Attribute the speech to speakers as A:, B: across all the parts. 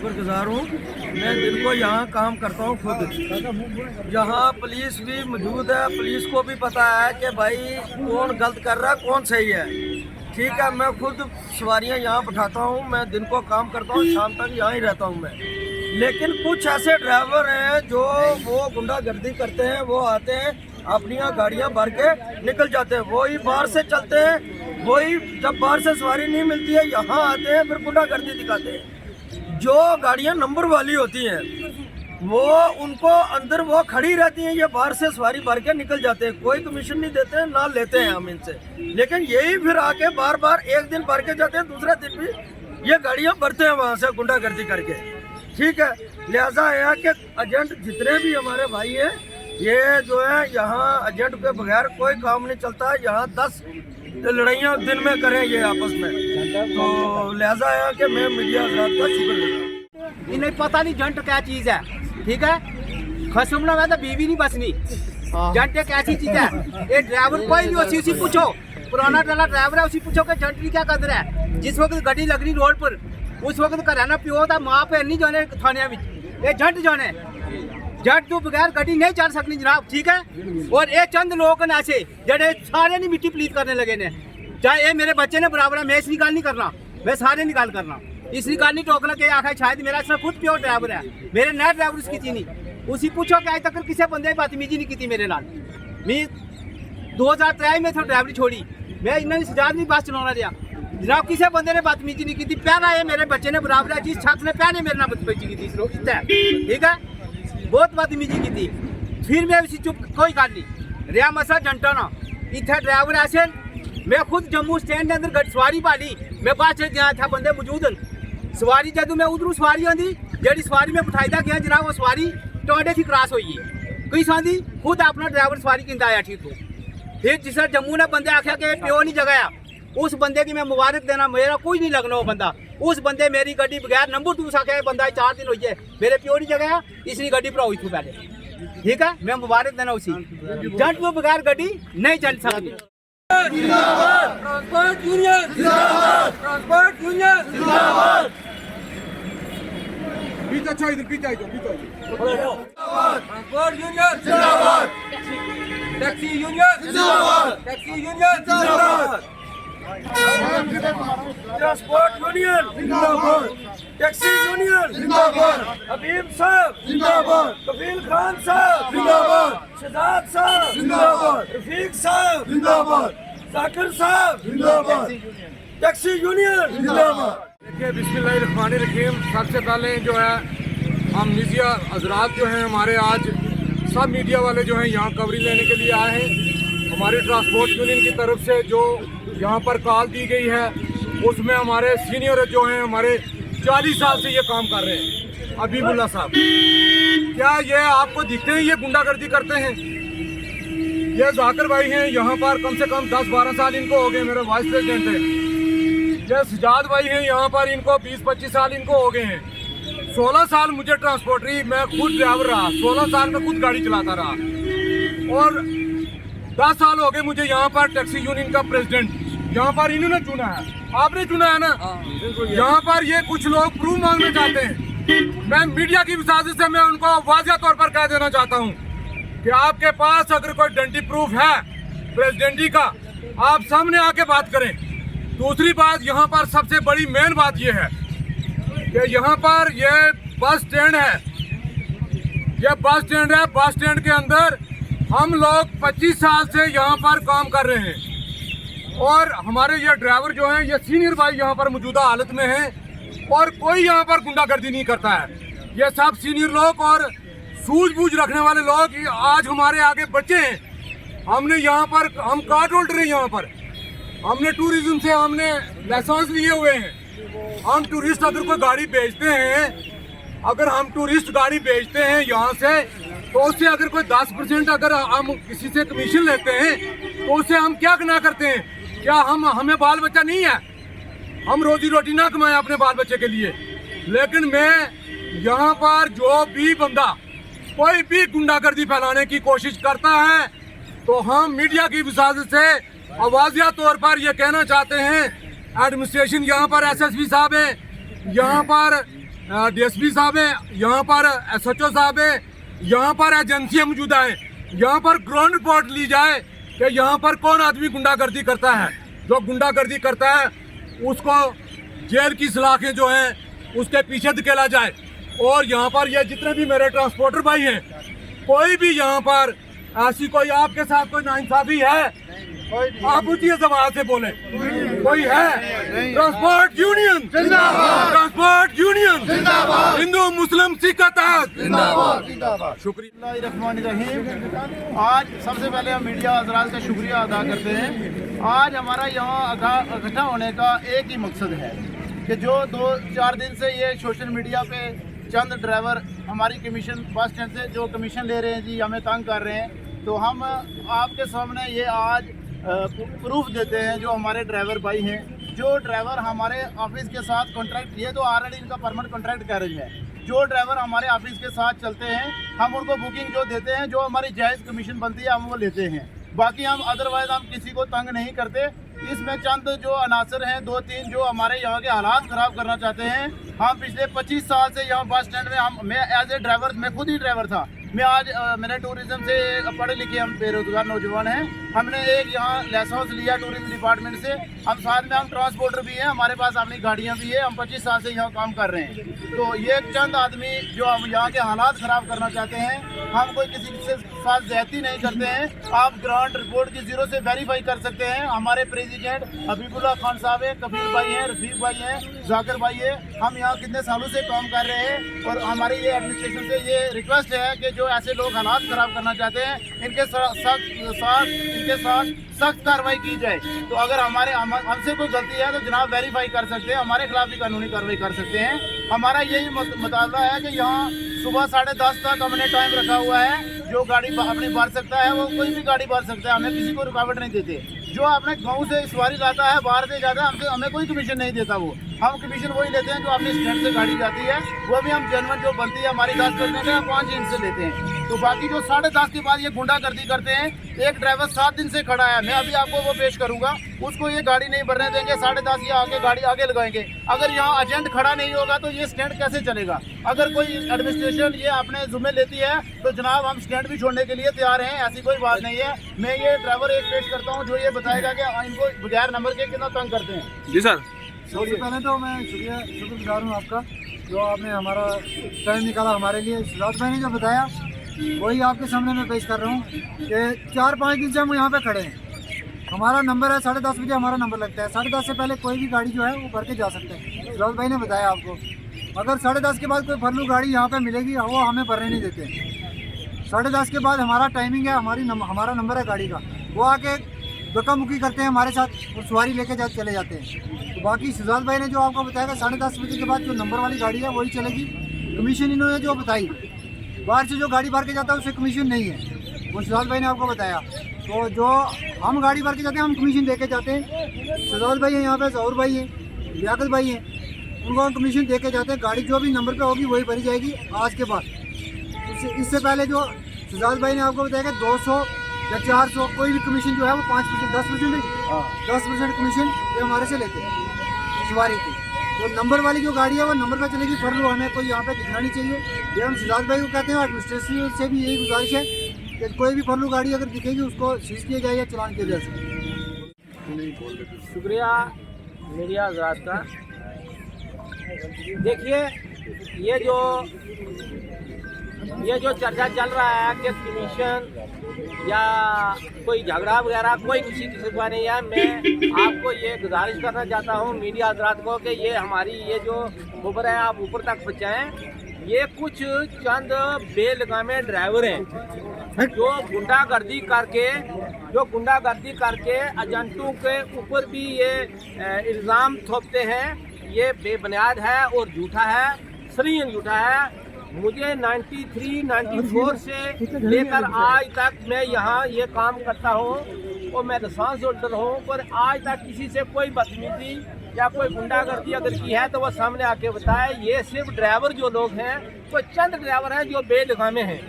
A: शुक्रगुजार हूँ। मैं दिन को यहाँ काम करता हूँ खुद। यहाँ पुलिस भी मौजूद है, पुलिस को भी पता है कि भाई कौन गलत कर रहा है कौन सही है। ठीक है, मैं खुद सवारियाँ यहाँ बैठाता हूँ, मैं दिन को काम करता हूँ, शाम तक यहाँ ही रहता हूँ मैं। लेकिन कुछ ऐसे ड्राइवर हैं जो वो गुंडागर्दी करते हैं, वो आते हैं अपनी गाड़ियाँ भर के निकल जाते हैं, वही बाहर से चलते हैं, वही जब बाहर से सवारी नहीं मिलती है यहाँ आते हैं फिर गुंडागर्दी दिखाते हैं। जो गाड़ियाँ नंबर वाली होती हैं वो उनको अंदर वो खड़ी रहती हैं, ये बाहर से सवारी भर के निकल जाते हैं, कोई कमीशन नहीं देते हैं ना लेते हैं हम इनसे। लेकिन यही फिर आके बार बार एक दिन भर के जाते हैं, दूसरे दिन भी ये गाड़ियाँ भरते हैं वहाँ से गुंडागर्दी करके। ठीक है, लिहाजा है कि एजेंट जितने भी हमारे भाई हैं ये जो है यहाँ एजेंट के बगैर कोई काम नहीं चलता है। यहाँ 10 लड़ाइयाँ दिन में करें ये आपस में, तो लिहाजा है कि मैं मीडिया का शुक्र।
B: इन्हें पता नहीं जंट क्या चीज है। ठीक है, खसुमना में तो बीवी नहीं बसनी। जंट एक ऐसी चीज है, ये ड्राइवर कोई नहीं उसी पूछो, पुराना डाला ड्राइवर है उसी पूछो कि जंट की क्या कदर है। जिस वक्त गाड़ी लग रही रोड पर उस वक्त घराना प्यो था माँ पे नहीं जाने थाने में, ये जंट जाने जट तो बगैर गड्डी नहीं चल सकनी जनाब। ठीक है, और ये चंद लोग ने ऐसे जड़े सारे नहीं मिट्टी प्लीत करने लगे ने, चाहे ये मेरे बच्चे ने बराबर है, मैं इस निकाल नहीं करना, मैं सारे निकाल करना, इस निकाल नहीं टोकना के आखिर शायद मेरा इसमें खुद प्योर ड्राइवर है, मेरे नए ड्राइवर उसकी थी नहीं। उसी पूछो कि आज तक किसी बंदे बदतमीजी नहीं की मेरे नाल। मैं 2003 में थोड़ी ड्राइवरी छोड़ी, मैं इन्होंने सजा नहीं बस चलाना दिया जनाब, किसी बंदे ने बदतमीजी नहीं की। पहला ये मेरे बच्चे ने बराबर है, जिस शख्स ने पहले मेरे नाल बदतमीजी की थी। ठीक है, बहुत बदतमीजी की थी, फिर मैं उसी चुप कोई गल नहीं रिया मसा जंटा ना इतना ड्राइवर ऐसे। मैं खुद जम्मू स्टैंड के अंदर सवारी पाली, मैं बस गया था बंदे मौजूद सवारी, जब मैं उधरों सवारी आँदी जी सवारी में बिठाईदा गया जनाब वो सवारी टोडे थी क्रॉस हुई कोई सांदी खुद अपना ड्राइवर सवारी किंदा आया। ठीक हो, फिर जिस जम्मू ने बंदे आख्या कि प्यो नहीं जगाया, उस बंदे की मैं मुबारक देना, मेरा कोई नहीं लगना वो बंदा। उस बंदे मेरी गड्डी बगैर नंबर 2 आख्या बंदा 4 दिन हुई है, मेरे प्यो नहीं जगाया, इसलिए गड्डी भराओ इतू पहले। ठीक है, मैं मुबारक देना उसी जंट को बगैर गड्डी नहीं चल सकती। ट्रांसपोर्ट यूनियन जिंदाबाद, ट्रांसपोर्ट यूनियन जिंदाबाद।
C: पीछा चाहिए, पीछा
B: ट्रांसपोर्ट यूनियन जिंदाबाद, टैक्सी यूनियन जिंदाबाद, टैक्सी यूनियन जिंदाबाद,
A: ट्रांसपोर्ट यूनियन जिंदाबाद, टैक्सी यूनियन जिंदाबाद, हबीब साहब जिंदाबाद, कफील खान साहब जिंदाबाद, शहजाद साहब जिंदाबाद, रफीक साहब जिंदाबाद, जाकिर साहब जिंदाबाद, टैक्सी यूनियन जिंदाबाद।
C: देखिए, बिस्मिल्लाहिर्रहमानिर्रहीम। सबसे पहले जो है हम मीडिया हजरात जो हैं हमारे आज सब मीडिया वाले जो हैं यहाँ कवरेज लेने के लिए आए हैं। हमारी ट्रांसपोर्ट यूनियन की तरफ से जो यहाँ पर कॉल दी गई है उसमें हमारे सीनियर जो हैं हमारे 40 साल से ये काम कर रहे हैं। हबीबुल्लाह साहब, क्या ये आपको दिखते हैं ये गुंडागर्दी करते हैं? ये जाकिर भाई हैं, यहाँ पर कम से कम 10-12 साल इनको हो गए, मेरे वाइस प्रेसिडेंट हैं। ये सजाद भाई हैं, यहाँ पर इनको 20-25 साल इनको हो गए हैं। 16 साल मुझे ट्रांसपोर्टरी, मैं खुद ड्राइवर रहा, 16 साल में खुद गाड़ी चलाता रहा, और 10 साल हो गए मुझे यहाँ पर टैक्सी यूनियन का प्रेसिडेंट। यहाँ पर इन्होंने चुना है, आपने चुना है ना। यहाँ पर ये कुछ लोग प्रूफ मांगना चाहते हैं। मैं मीडिया की वजाहत से मैं उनको वाज़िह तौर पर कह देना चाहता हूँ कि आपके पास अगर कोई डंडी प्रूफ है प्रेसिडेंटी का, आप सामने आके बात करें। दूसरी बात, यहाँ पर सबसे बड़ी मेन बात ये है कि यहाँ पर ये बस स्टैंड है, ये बस स्टैंड है। बस स्टैंड के अंदर हम लोग 25 साल से यहाँ पर काम कर रहे हैं, और हमारे ये ड्राइवर जो हैं ये सीनियर भाई यहाँ पर मौजूदा हालत में हैं, और कोई यहाँ पर गुंडागर्दी नहीं करता है। ये सब सीनियर लोग और सूझबूझ रखने वाले लोग आज हमारे आगे बच्चे हैं। हमने यहाँ पर, हम कार्ड होल्डर हैं, यहाँ पर हमने टूरिज्म से हमने लाइसेंस लिए हुए हैं। हम टूरिस्ट अगर कोई गाड़ी बेचते हैं, अगर हम टूरिस्ट गाड़ी बेचते हैं यहाँ से, तो उससे अगर कोई 10% अगर हम किसी से कमीशन लेते हैं तो उससे हम क्या गुनाह करते हैं? क्या हमें बाल बच्चा नहीं है? हम रोजी रोटी ना कमाएं अपने बाल बच्चे के लिए? लेकिन मैं यहाँ पर जो भी बंदा कोई भी गुंडागर्दी फैलाने की कोशिश करता है तो हम मीडिया की वजाहत से वाज़िह तौर पर यह कहना चाहते हैं, एडमिनिस्ट्रेशन यहाँ पर SSP साहब है, यहाँ पर डीएसपी साहब है, यहाँ पर SHO साहब है, यहाँ पर एजेंसियाँ मौजूद हैं। यहाँ पर ग्राउंड रिपोर्ट ली जाए कि यहाँ पर कौन आदमी गुंडागर्दी करता है। जो गुंडागर्दी करता है उसको जेल की सलाखें जो हैं उसके पीछे धकेला जाए। और यहाँ पर ये जितने भी मेरे ट्रांसपोर्टर भाई हैं, कोई भी यहाँ पर ऐसी कोई आपके साथ कोई नाइंसाफी है, आप ऊंची जबान से बोले, कोई है? ट्रांसपोर्ट यूनियन जिंदाबाद, ट्रांसपोर्ट यूनियन जिंदाबाद, हिंदू मुस्लिम सिख जिंदाबाद। शुक्रिया।
D: रहीम। आज सबसे पहले हम मीडिया हजरात का शुक्रिया अदा करते हैं। आज हमारा यहाँ इकट्ठा होने का एक ही मकसद है कि जो 2-4 दिन से ये सोशल मीडिया पे चंद ड्राइवर हमारी कमीशन बस स्टैंड से जो कमीशन ले रहे हैं जी, हमें तंग कर रहे हैं, तो हम आपके सामने ये आज प्रूफ देते हैं। जो हमारे ड्राइवर भाई हैं, जो ड्राइवर हमारे ऑफिस के साथ कॉन्ट्रैक्ट, ये तो ऑलरेडी इनका परमानेंट कॉन्ट्रैक्ट कैरेज है, जो ड्राइवर हमारे ऑफिस के साथ चलते हैं, हम उनको बुकिंग जो देते हैं, जो हमारी जायज़ कमीशन बनती है, हम वो लेते हैं। बाकी हम अदरवाइज हम किसी को तंग नहीं करते। इसमें चंद जो अनासर हैं 2-3 जो हमारे यहाँ के हालात ख़राब करना चाहते हैं। हम पिछले 25 साल से यहाँ बस स्टैंड में मैं एज ए ड्राइवर, मैं खुद ही ड्राइवर था। मैं आज मैंने टूरिज़्म से पढ़े लिखे हम बेरोजगार नौजवान हैं। हमने एक यहाँ लेस हाउस लिया टूरिज़्म डिपार्टमेंट से। हम साथ में हम ट्रांसपोर्टर भी हैं, हमारे पास अपनी गाड़ियाँ भी है। हम 25 साल से यहाँ काम कर रहे हैं। तो ये चंद आदमी जो हम यहाँ के हालात ख़राब करना चाहते हैं, हम कोई किसी के साथ ज्यादती नहीं करते हैं। आप ग्राउंड रिपोर्ट की जीरो से वेरीफाई कर सकते हैं। हमारे प्रेसिडेंट हबीबुल्लाह खान साहब है, कबीर भाई हैं, रफीक भाई हैं, जाकिर भाई है। हम यहाँ कितने सालों से काम कर रहे हैं और हमारी ये एडमिनिस्ट्रेशन से ये रिक्वेस्ट है कि जो ऐसे लोग हालात ख़राब करना चाहते हैं, इनके साथ सख्त कार्रवाई की जाए। तो अगर हमसे कोई गलती है तो जनाब वेरीफाई कर सकते हैं, हमारे खिलाफ भी कानूनी कार्रवाई कर सकते हैं। हमारा यही मुतालबा है कि यहाँ सुबह 10:30 तक हमने टाइम रखा हुआ है। जो गाड़ी अपनी भर सकता है वो कोई भी गाड़ी भर सकता है, हमें किसी को रुकावट नहीं देते। जो अपने गाँव से सवारी लाता है, बाहर से जाता है, हमें कोई कमीशन नहीं देता। वो हम कमीशन वही लेते हैं जो अपने स्टैंड से गाड़ी जाती है, वो भी हम जेनवन जो बनती है हमारी 10% है, 5 इंच से लेते हैं। तो बाकी जो 10:30 के बाद ये गुंडागर्दी करते हैं, एक ड्राइवर 7 दिन से खड़ा है, मैं अभी आपको वो पेश करूंगा, उसको ये गाड़ी नहीं भरने देंगे। 10:30 ये आके गाड़ी आगे लगाएंगे। अगर यहाँ एजेंट खड़ा नहीं होगा तो ये स्टैंड कैसे चलेगा? अगर कोई एडमिनिस्ट्रेशन ये अपने जुम्मे लेती है तो जनाब हम स्टैंड भी छोड़ने के लिए तैयार हैं, ऐसी कोई बात नहीं है। मैं ये ड्राइवर एक पेश करता हूँ जो ये बताएगा कि इनको बगैर नंबर के कितना तंग करते हैं।
C: जी सर।
D: सबसे पहले तो मैं शुक्रगुजार हूँ आपका, जो आपने हमारा टाइम निकाला हमारे लिए। सिराज भाई ने जो बताया वही आपके सामने मैं पेश कर रहा हूँ कि 4-5 दिन से हम यहाँ पे खड़े हैं। हमारा नंबर है 10:30 बजे हमारा नंबर लगता है। 10:30 से पहले कोई भी गाड़ी जो है वो भर के जा सकते हैं। सिराज भाई ने बताया आपको। अगर 10:30 के बाद कोई फरलू गाड़ी यहाँ पे मिलेगी वो हमें भरने नहीं देते। 10:30 के बाद हमारा टाइमिंग है, हमारा नंबर है गाड़ी का, वो आके धक्का मुक्की करते हैं हमारे साथ और सवारी लेके चले जाते हैं। तो बाकी सिजाद भाई ने जो आपको बताया 10:30 बजे के बाद जो नंबर वाली गाड़ी है वही चलेगी। कमीशन इन्होंने जो बताई, बाहर से जो गाड़ी भर के जाता है उससे कमीशन नहीं है, वो सिजाद भाई ने आपको बताया। तो जो हम गाड़ी भर के जाते हैं हम कमीशन दे के जाते हैं। सिजाद भाई हैं यहाँ पे, जहूर भाई हैं, लियाकत भाई हैं, उनको हम कमीशन दे के जाते हैं। गाड़ी जो भी नंबर पे होगी वही भरी जाएगी आज के बाद। इससे पहले जो सिजाद भाई ने आपको बताया कि 200 या 400 कोई भी कमीशन जो है वो 5%, 10% कमीशन ये हमारे से लेते हैं सवारी की। तो नंबर वाली जो गाड़ी है वो नंबर पर चलेगी। फरलू हमें कोई यहाँ पे दिखना नहीं चाहिए। ये हम सिजाद भाई को कहते हैं। एडमिनिस्ट्रेशन से भी यही गुजारिश है कि कोई भी फरलू गाड़ी अगर दिखेगी उसको सीज किया जाए या चलान किया जाए।
B: शुक्रिया मीडिया हजरात का। देखिए ये जो चर्चा चल रहा है कि कमीशन या कोई झगड़ा वगैरह कोई किसी किस्म का नहीं है। मैं आपको ये गुजारिश करना चाहता हूँ मीडिया हजरात को कि ये हमारी ये जो खबर है आप ऊपर तक पहुँचाएँ। ये कुछ चंद बेलगामे ड्राइवर हैं जो गुंडागर्दी करके एजेंटों के ऊपर भी ये इल्ज़ाम थोपते हैं। ये बेबुनियाद है और झूठा है, सरीन झूठा है। मुझे 93-94 से लेकर आज तक मैं यहाँ ये काम करता हूँ और मैं लाइसेंस होल्डर हूँ, पर आज तक किसी से कोई बदतमीजी या कोई गुंडागर्दी अगर की है तो वो सामने आके बताए। ये सिर्फ ड्राइवर जो लोग हैं, कोई चंद ड्राइवर हैं जो बेलगामे हैं।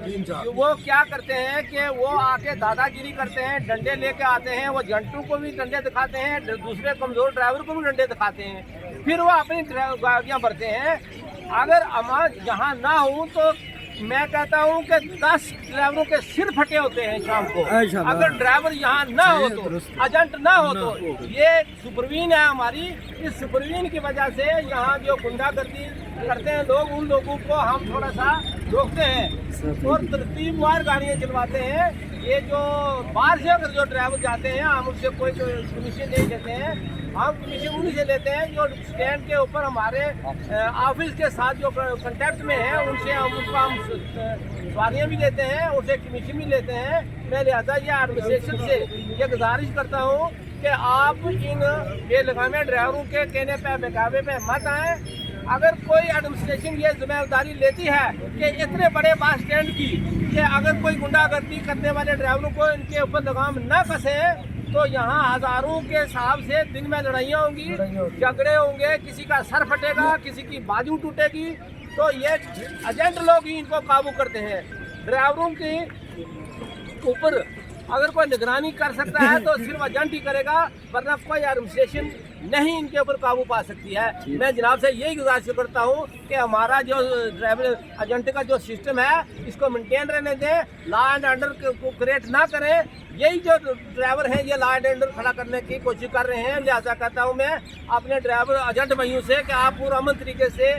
B: वो क्या करते हैं कि वो आके दादागिरी करते हैं, डंडे लेके आते हैं, वो जंटू को भी डंडे दिखाते हैं, दूसरे कमज़ोर ड्राइवर को भी डंडे दिखाते हैं, फिर वो अपनी गाड़ियाँ भरते हैं।
E: अगर अमान यहाँ ना हो तो मैं कहता हूँ कि 10 ड्राइवरों के सिर फटे होते हैं शाम को। अगर ड्राइवर यहाँ ना हो तो, एजेंट ना हो तो, ये सुपरवीन है हमारी, इस सुपरवीन की वजह से यहाँ जो गुंडागर्दी करते हैं लोग, उन लोगों को हम थोड़ा सा रोकते हैं और तरतीबवार गाड़ियाँ चलवाते हैं। ये जो बाहर से अगर जो ड्राइवर जाते हैं हम उनसे कोई कमीशन नहीं लेते हैं, हम कमीशन उन्हीं से लेते हैं जो स्टैंड के ऊपर हमारे ऑफिस के साथ जो कांटेक्ट में है, उनसे हम उनका हम सवारियाँ भी लेते हैं, उनसे कमीशन भी लेते हैं। मैं लिहाजा ये एडमिनिस्ट्रेशन से ये गुजारिश करता हूँ कि आप इन बेलगामे ड्राइवरों के कहने पे बेकाबे पे मत आएँ। अगर कोई एडमिनिस्ट्रेशन ये जिम्मेदारी लेती है कि इतने बड़े बस स्टैंड की कि अगर कोई गुंडागर्दी करने वाले ड्राइवरों को इनके ऊपर लगाम न कसे तो यहाँ हजारों के हिसाब से दिन में लड़ाइयाँ होंगी, झगड़े होंगे, किसी का सर फटेगा, किसी की बाजू टूटेगी। तो ये एजेंट लोग ही इनको काबू करते हैं। ड्राइवरों के ऊपर अगर कोई निगरानी कर सकता है तो सिर्फ एजेंट ही करेगा, वरना कोई एडमिनिस्ट्रेशन नहीं इनके ऊपर काबू पा सकती है। मैं जनाब से यही गुजारिश करता हूँ कि हमारा जो ड्राइवर एजेंट का जो सिस्टम है इसको मेंटेन रहने दें, लॉ एंड ऑर्डर को क्रिएट ना करें। यही जो ड्राइवर हैं ये लॉ एंड ऑर्डर खड़ा करने की कोशिश कर रहे हैं। लिहाजा कहता हूँ मैं अपने ड्राइवर एजेंट भाइयों से कि आप पुरअमन तरीके से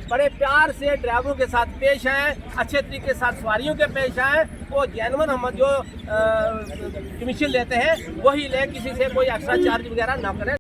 E: बड़े प्यार से ड्राइवरों के साथ पेश आएँ, अच्छे तरीके के साथ सवारियों के पेश आएँ। वो जेन्युइन हम जो कमीशन लेते हैं वही लें, किसी से कोई एक्स्ट्रा चार्ज वगैरह ना करें।